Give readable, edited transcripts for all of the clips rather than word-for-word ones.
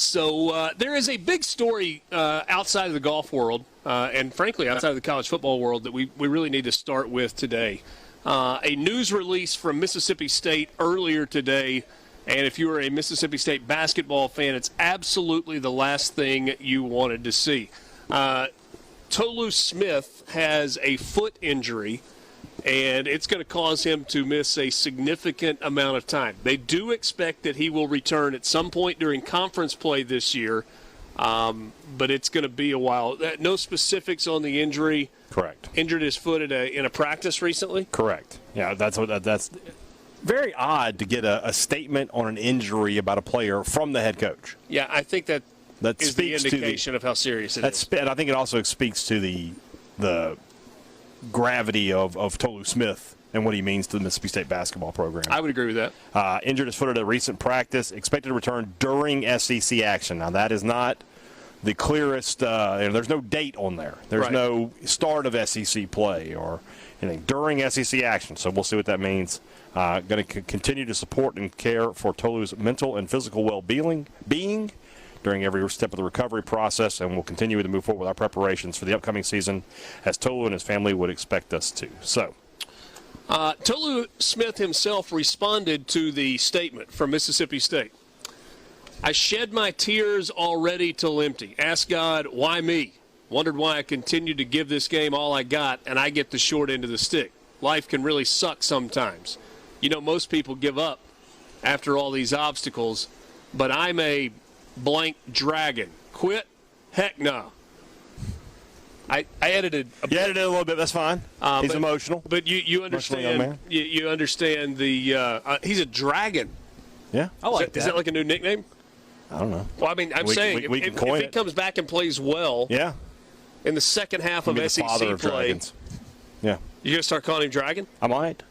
So there is a big story outside of the golf world and, frankly, outside of the college football world that we really need to start with today. A news release from Mississippi State earlier today, and if you are a Mississippi State basketball fan, it's absolutely the last thing you wanted to see. Tolu Smith has a foot injury, and it's going to cause him to miss a significant amount of time. They do expect that he will return at some point during conference play this year, but it's going to be a while. No specifics on the injury. Correct. Injured his foot in a practice recently? Correct. Yeah, that's very odd to get a statement on an injury about a player from the head coach. Yeah, I think that is the indication of how serious it is. And I think it also speaks to the gravity of Tolu Smith and what he means to the Mississippi State basketball program. I would agree with that. Injured his foot at a recent practice, expected to return during SEC action. Now, that is not the clearest, there's no date on there. There's no start of SEC play or anything during SEC action. So we'll see what that means. Going to continue to support and care for Tolu's mental and physical well-being during every step of the recovery process, and we'll continue to move forward with our preparations for the upcoming season as Tolu and his family would expect us to. So, Tolu Smith himself responded to the statement from Mississippi State. I shed my tears already till empty. Asked God, why me? Wondered why I continued to give this game all I got, and I get the short end of the stick. Life can really suck sometimes. You know, most people give up after all these obstacles, but I'm a blank dragon. Quit? Heck no. I edited a bit. You edited a little bit. That's fine. He's emotional. But you understand. You understand the. He's a dragon. Yeah, I like that. Is that like a new nickname? I don't know. Well, I mean, I'm saying we can if coin he comes back and plays well, yeah, in the second half of SEC father of play, dragons. Yeah, you gonna start calling him Dragon? I might.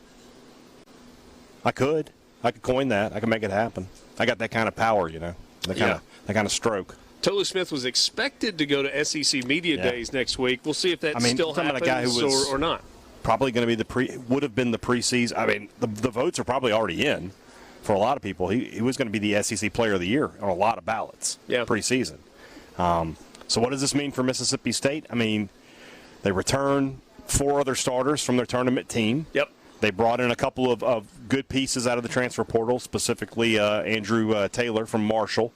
I could coin that. I could make it happen. I got that kind of power, you know. That kind of stroke. Tolu Smith was expected to go to SEC Media Days next week. We'll see if that still happens a guy who was or not. Probably going to be would have been the preseason. I mean, the votes are probably already in for a lot of people. He was going to be the SEC Player of the Year on a lot of ballots preseason. So what does this mean for Mississippi State? I mean, they return 4 other starters from their tournament team. Yep. They brought in a couple of good pieces out of the transfer portal, specifically Andrew Taylor from Marshall.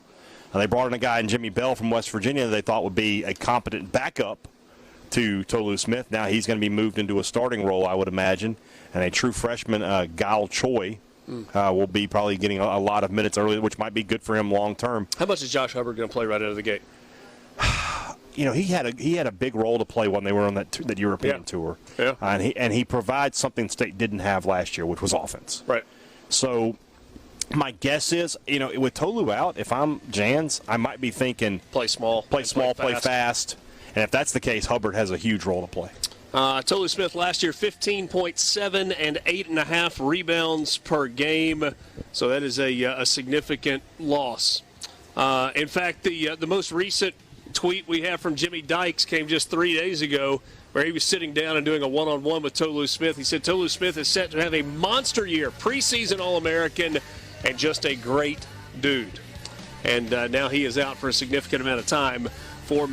They brought in a guy in Jimmy Bell from West Virginia that they thought would be a competent backup to Tolu Smith. Now he's going to be moved into a starting role, I would imagine. And a true freshman, Gyle Choi, will be probably getting a lot of minutes early, which might be good for him long term. How much is Josh Hubbard going to play right out of the gate? You know, he had a big role to play when they were on that European tour. Yeah. And he provides something State didn't have last year, which was offense. Right. So my guess is, you know, with Tolu out, if I'm Jans, I might be thinking play small, play fast. And if that's the case, Hubbard has a huge role to play. Tolu Smith last year, 15.7 and 8.5 rebounds per game. So that is a significant loss. In fact, the most recent tweet we have from Jimmy Dykes came just 3 days ago, where he was sitting down and doing a one-on-one with Tolu Smith. He said Tolu Smith is set to have a monster year, preseason All-American, and just a great dude. And now he is out for a significant amount of time for